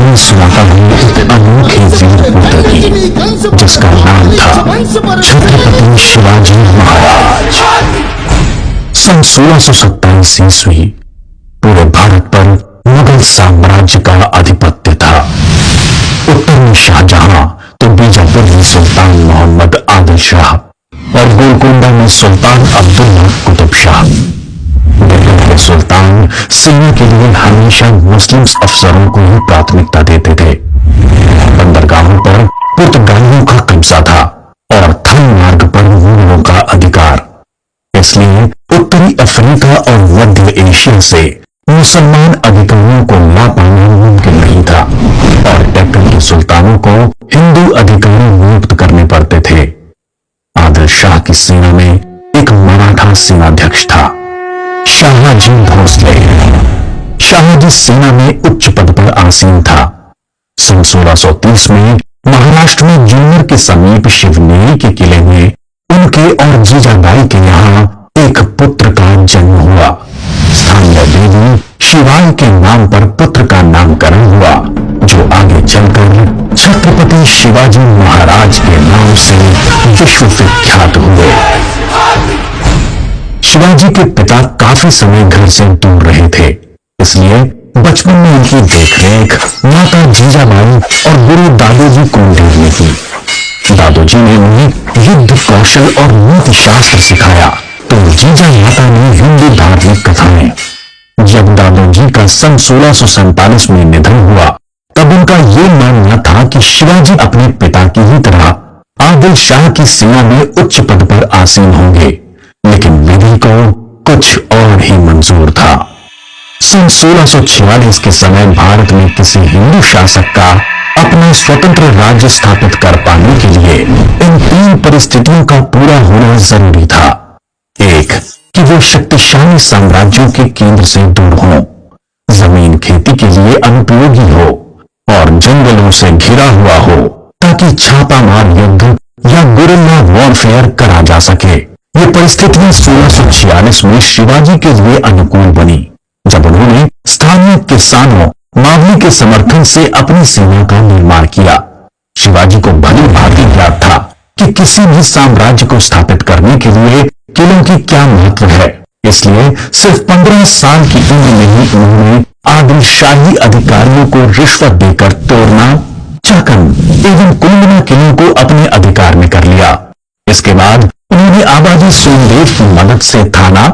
कहानी सुनाता हूँ एक अनोखे वीर पुत्र की, जिसका नाम था छत्रपति शिवाजी महाराज। सन 1627 ईस्वी पूरे भारत पर मुगल साम्राज्य का आधिपत्य था। उत्तर में शाहजहां तो बीजापुर में सुल्तान मोहम्मद आदिल शाह और गोलकोंडा में सुल्तान अब्दुल्ला कुतुब शाह। दिल्ली के सुल्तान सेना के लिए हमेशा मुस्लिम अफसरों को ही प्राथमिकता देते थे। बंदरगाहों पर पुर्तगालियों का कब्जा था और थल मार्ग पर मुगलों का अधिकार। इसलिए उत्तरी अफ्रीका और मध्य एशिया से मुसलमान अधिकारियों को ला पाना मुमकिन नहीं था और डेक्कन के सुल्तानों को हिंदू अधिकारी नियुक्त करने पड़ते थे। आदिल शाह की सेना में एक मराठा सेनाध्यक्ष था, शाहजी भोसले। शाहजी सेना में उच्च पद पर आसीन था। सन 1630 में महाराष्ट्र में जुन्नर के समीप शिवनेरी के किले में उनके और जीजाबाई के यहाँ एक पुत्र का जन्म हुआ। स्थानीय देवी शिवाई के नाम पर पुत्र का नामकरण हुआ, जो आगे चलकर छत्रपति शिवाजी महाराज के नाम से विश्व विख्यात हुए। शिवाजी के पिता काफी समय घर से दूर रहे थे, इसलिए बचपन में उनकी देखरेख माता जीजाबाई और गुरु दादोजी कुंडेर ने की। दादोजी ने उन्हें युद्ध कौशल और नीति शास्त्र सिखाया, तो जीजा माता ने हिंदू धार्मिक कथाएं। जब दादोजी का सन 1647 में निधन हुआ, तब उनका यह मानना था कि शिवाजी अपने पिता की ही तरह आदिल शाह की सेना में उच्च पद पर आसीन होंगे, लेकिन विधि को कुछ और ही मंजूर था। सन 1646 के समय भारत में किसी हिंदू शासक का अपना स्वतंत्र राज्य स्थापित कर पाने के लिए इन तीन परिस्थितियों का पूरा होना जरूरी था। एक, कि वो शक्तिशाली साम्राज्यों के केंद्र से दूर हो, जमीन खेती के लिए अनुपयोगी हो और जंगलों से घिरा हुआ हो, ताकि छापामार युद्ध या गुरिल्ला वॉरफेयर करा जा सके। ये परिस्थितियां 1646 में शिवाजी के लिए अनुकूल बनी, जब उन्होंने स्थानीय किसानों मावली के समर्थन से अपनी सेना का निर्माण किया। शिवाजी को भली भांति ज्ञात था कि किसी भी साम्राज्य को स्थापित करने के लिए किलों की क्या महत्व है, इसलिए सिर्फ 15 साल की उम्र में ही उन्होंने आदिल शाही अधिकारियों को रिश्वत देकर तोरना, चाकन एवं कुंडना किलों को अपने अधिकार में कर लिया। इसके बाद उन्होंने आबादी सोमदेव की मदद से थाना,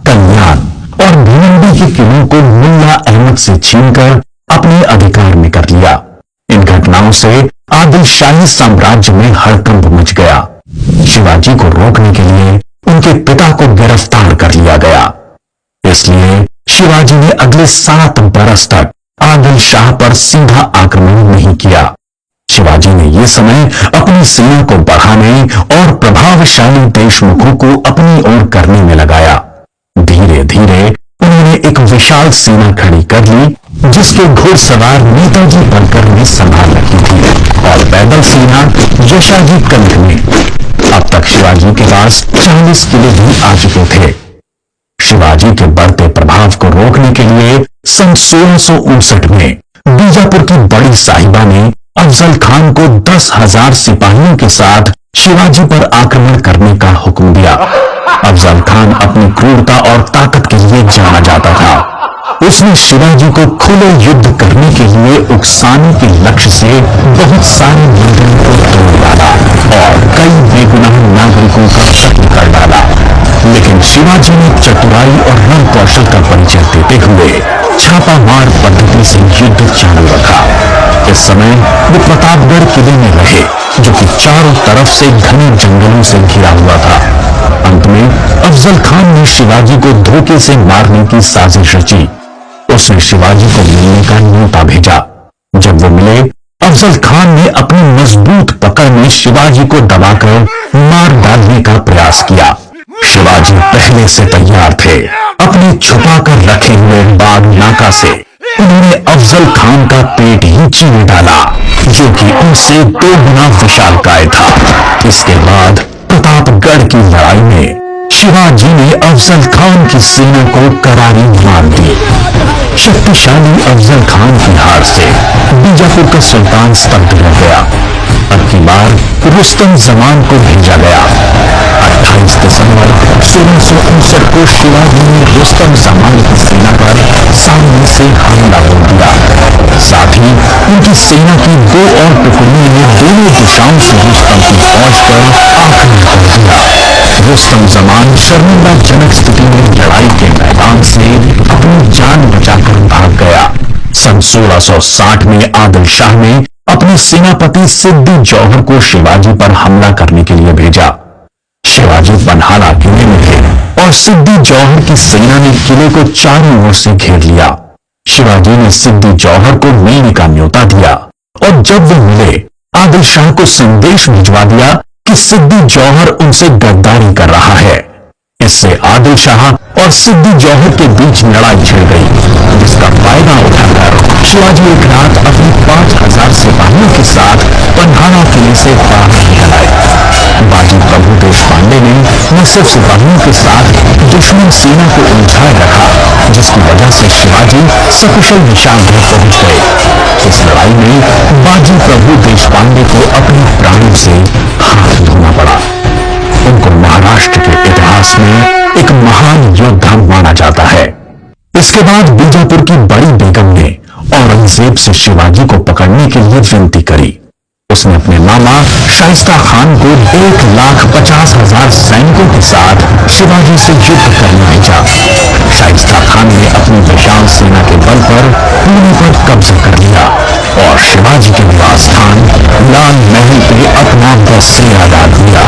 कल्याण और भिवंडी के किलों को मुल्ला अहमद से छीनकर अपने अधिकार में कर लिया। इन घटनाओं से आदिल शाही साम्राज्य में हड़कंप मच गया। शिवाजी को रोकने के लिए उनके पिता को गिरफ्तार कर लिया गया। इसलिए शिवाजी ने अगले 7 बरस तक आदिल शाह पर सीधा आक्रमण नहीं किया। शिवाजी ने यह समय अपनी सेना को बढ़ाने और प्रभावशाली देशमुखों को अपनी ओर करने में लगाया। धीरे धीरे उन्होंने एक विशाल सेना खड़ी कर ली, जिसके घुड़सवार नेताजी बनकर ने संभाल रखी थी और पैदल सेना यशाजी कंठ में। अब तक शिवाजी के पास 40 किले भी आ चुके थे। शिवाजी के बढ़ते प्रभाव को रोकने के लिए सन 1659 में बीजापुर की बड़ी साहिबा ने अफजल खान को 10,000 सिपाहियों के साथ शिवाजी पर आक्रमण करने का हुक्म दिया। अफजल खान अपनी क्रूरता और ताकत के लिए जाना जाता था। उसने शिवाजी को खुले युद्ध करने के लिए उकसाने के लक्ष्य से बहुत सारे मंदिरों को तोड़ डाला और कई बेगुनाह नागरिकों का कत्ल कर डाला। लेकिन शिवाजी ने चतुराई और रण कौशल का परिचय देते हुए छापामार पद्धति से युद्ध चालू रखा। इस समय वो प्रतापगढ़ किले में रहे, जो कि चारों तरफ से घने जंगलों से घिरा हुआ था। अंत में अफजल खान ने शिवाजी को धोखे से मारने की साजिश रची। उसने शिवाजी को मिलने का न्योता भेजा। जब वो मिले, अफजल खान ने अपनी मजबूत पकड़ में शिवाजी को दबाकर मार डालने का प्रयास किया। शिवाजी पहले से तैयार थे। अपने छुपाकर रखे हुए बाग नाका से उन्होंने अफजल खान का पेट ही चीर डाला, जो कि उनसे 2 गुना विशालकाय था। इसके बाद प्रतापगढ़ की लड़ाई में शिवाजी ने अफजल खान की सेना को करारी मार दी। शक्तिशाली अफजल खान की हार से बीजापुर का सुल्तान स्तब्ध रह गया। अब की बार रुस्तम जमान को भेजा गया। 28 दिसंबर 1659 को शिवाजी ने रुस्तम जमान की सेना पर सामने से हमला बोल दिया। साथ ही उनकी सेना की 2 और टुकड़ियों ने दोनों दिशाओं से रुस्तम की फौज पर आक्रमण कर दिया। रुस्तम जमान शर्मिंदाजनक स्थिति में लड़ाई के मैदान से अपनी जान बचाकर भाग गया। सन 1660 में आदिल शाह ने अपने सेनापति सिद्दी जौहर को शिवाजी पर हमला करने के लिए भेजा। शिवाजी पन्हाला किले में थे और सिद्दी जौहर की सेना ने किले को चारों ओर से घेर लिया। शिवाजी ने सिद्दी जौहर को मिलने का न्योता दिया और जब वे मिले आदिल शाह को संदेश भिजवा दिया कि सिद्दी जौहर उनसे गद्दारी कर रहा है। इससे आदिल शाह और सिद्दी जौहर के बीच लड़ाई छिड़ गई, जिसका फायदा उठाकर शिवाजी एक रात अपनी 5000 सिपाहियों के साथ पन्हाला किले से बाहर निकल आए। बाजी प्रभु देशपांडे ने न सिर्फ सिपाहियों के साथ दुश्मन सेना को उलझाए रखा, जिसकी वजह से शिवाजी सकुशल निशान पर पहुंच गए। इस लड़ाई में बाजी प्रभु देशपांडे को अपने प्राणों से हाथ धोना पड़ा। उनको महाराष्ट्र के इतिहास में एक महान योद्धा माना जाता है। इसके बाद बीजापुर की बड़ी बेगम ने औरंगजेब से शिवाजी को पकड़ने के लिए विनती करी। उसने अपने मामा शाइस्ता खान को 1,50,000 सैनिकों के साथ शिवाजी से युद्ध करने भेजा। शाइस्ता खान ने अपनी विशाल सेना के बल पर पुणे पर कब्जा कर लिया और शिवाजी के निवास स्थान लाल महल पे अपना बसेरा डाल दिया।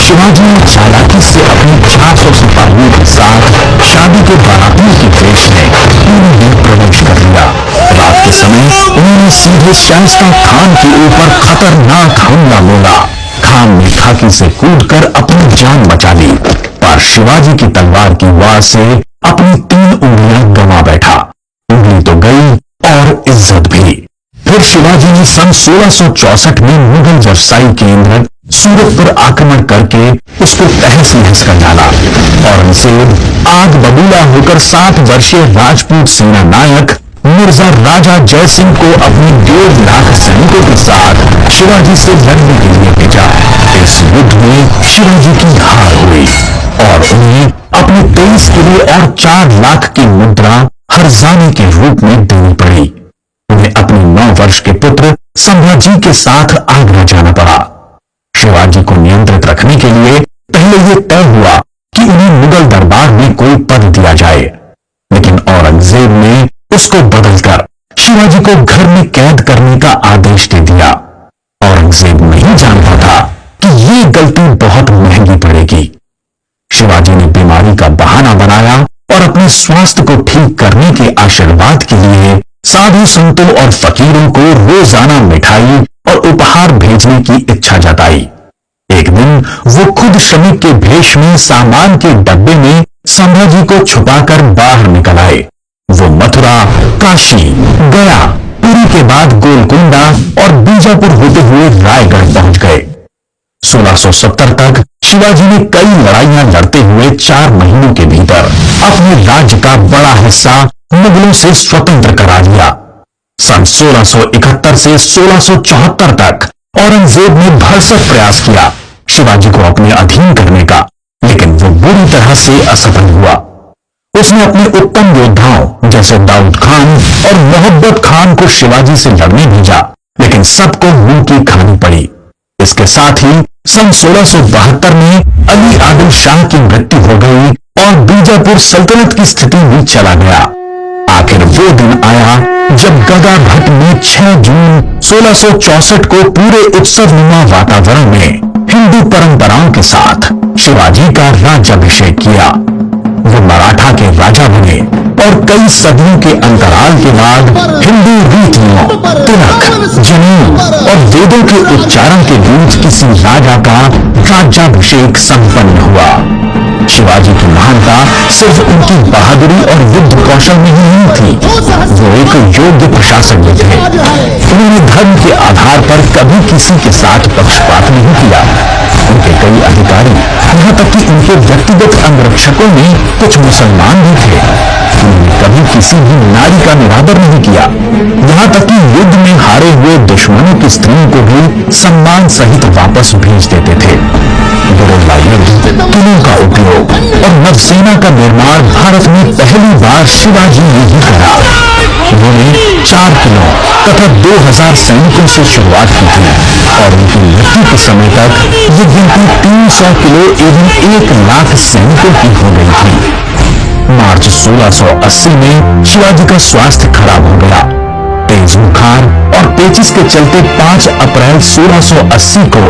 शिवाजी ने चालाकी से अपने 400 सिपाहियों के साथ शादी के बारातियों के वेश में पुणे में प्रवेश कर लिया। रात के समय उन्होंने सीधे शाइस्ता खान के ऊपर खतरनाक हमला बोला। खान ने खाकी से कूदकर अपनी जान बचा ली, पर शिवाजी की तलवार की वार से अपनी 3 उंगलियां गंवा बैठा। उंगली तो गई और इज्जत भी। फिर शिवाजी ने सन 1664 में मुगल व्यवसायी केंद्र सूरत पर आक्रमण करके उसको तहस नहस कर डाला। औरंगजेब आग बबूला होकर 7 वर्षीय राजपूत सेना नायक मिर्जा राजा जय सिंह को अपने 1.5 लाख सैनिकों के साथ शिवाजी से लड़ने के लिए भेजा। इस युद्ध में शिवाजी की हार हुई और उन्हें अपने 23 किले और 4 लाख की मुद्रा हर्जाने के रूप में देनी पड़ी। उन्हें अपने 9 वर्ष के पुत्र संभाजी के साथ आगरा जाना पड़ा। शिवाजी को नियंत्रित रखने के लिए पहले यह तय हुआ कि उन्हें मुगल दरबार में कोई पद दिया जाए, लेकिन औरंगजेब ने उसको बदलकर शिवाजी को घर में कैद करने का आदेश दे दिया। औरंगजेब नहीं जानता था कि यह गलती बहुत महंगी पड़ेगी। शिवाजी ने बीमारी का बहाना बनाया और अपने स्वास्थ्य को ठीक करने के आशीर्वाद के लिए साधु संतों और फकीरों को रोजाना मिठाई और उपहार भेजने की इच्छा जताई। एक दिन वो खुद श्रमिक के भेष में सामान के डब्बे में संभाजी को छुपाकर बाहर निकल आए। वो मथुरा, काशी, गया, पुरी के बाद गोलकोंडा और बीजापुर होते हुए रायगढ़ पहुंच गए। 1670 तक शिवाजी ने कई लड़ाइयां लड़ते हुए 4 महीनों के भीतर अपने राज्य का बड़ा हिस्सा मुगलों से स्वतंत्र करा लिया। सन 1671 से 1674 तक औरंगजेब ने भरसक प्रयास किया शिवाजी को अपने अधीन करने का, लेकिन वो बुरी तरह से असफल हुआ। उसने अपने उत्तम योद्धाओं जैसे दाऊद खान और मोहब्बत खान को शिवाजी से लड़ने भेजा, लेकिन सबको मुंह की खानी पड़ी। इसके साथ ही सन 1672 में अली आदिल शाह की मृत्यु हो गई और बीजापुर सल्तनत की स्थिति में चला गया। आखिर वो दिन आया जब गदा भट्ट ने 6 जून 1664 को पूरे उत्सवनुमा वातावरण में हिंदू परंपराओं के साथ शिवाजी का राज्याभिषेक किया। वो मराठा के राजा बने और कई सदियों के अंतराल के बाद हिंदू रीतियों, तिलक, जनेऊ और वेदों के उच्चारण के बीच किसी राजा का राज्याभिषेक संपन्न हुआ। शिवाजी की महानता सिर्फ उनकी बहादुरी और युद्ध कौशल में ही नहीं थी, वो एक योग्य प्रशासक भी थे। उन्होंने धर्म के आधार पर कभी किसी के साथ पक्षपात नहीं किया। उनके कई अधिकारी, यहाँ तक कि उनके व्यक्तिगत अंगरक्षकों में कुछ मुसलमान भी थे। उन्होंने कभी किसी भी नारी का निरादर नहीं किया, यहाँ तक कि युद्ध में की स्त्रियों को भी सम्मान सहित वापस भेज देते थे। गुरिल्ला युद्ध, किलों का उपयोग और नौसेना का निर्माण भारत में पहली बार शिवाजी ने ही करा। उन्होंने 4 किलों तथा 2000 सैनिकों से शुरुआत की थी और उनकी मृत्यु के समय तक ये गिनती 300 किलो एवं 1 लाख सैनिकों की हो गई थी। मार्च 1680 में शिवाजी का स्वास्थ्य खराब हो गया। तेज बुखार और पेचिस के चलते 5 अप्रैल 1680 को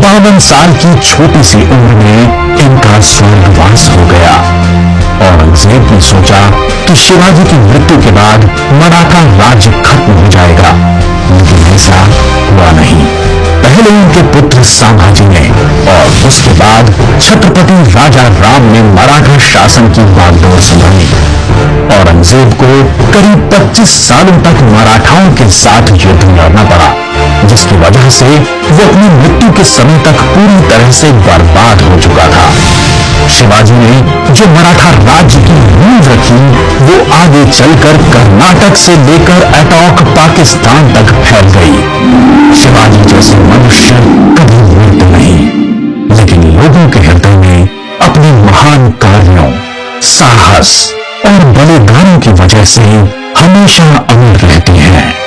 52 साल की छोटी सी उम्र में इनका स्वर्गवास हो गया। औरंगजेब ने सोचा कि शिवाजी की मृत्यु के बाद मराठा राज्य खत्म हो जाएगा, लेकिन ऐसा हुआ नहीं। पहले उनके पुत्र संभाजी ने और उसके बाद छत्रपति राजा राम ने मराठा शासन की बागडोर संभाली। औरंगजेब को करीब 25 सालों तक मराठाओं के साथ युद्ध लड़ना पड़ा, जिसकी वजह से वो अपनी मृत्यु के समय तक पूरी तरह से बर्बाद हो चुका था। शिवाजी ने जो मराठा राज्य की नींव रखी, वो आगे चलकर कर्नाटक से लेकर अटॉक पाकिस्तान तक फैल गई। शिवाजी जैसे मनुष्य कभी मरते नहीं, लेकिन लोगों के हृदय में अपने महान कार्यों, साहस और बलिदानों की वजह से हमेशा अमर रहते हैं।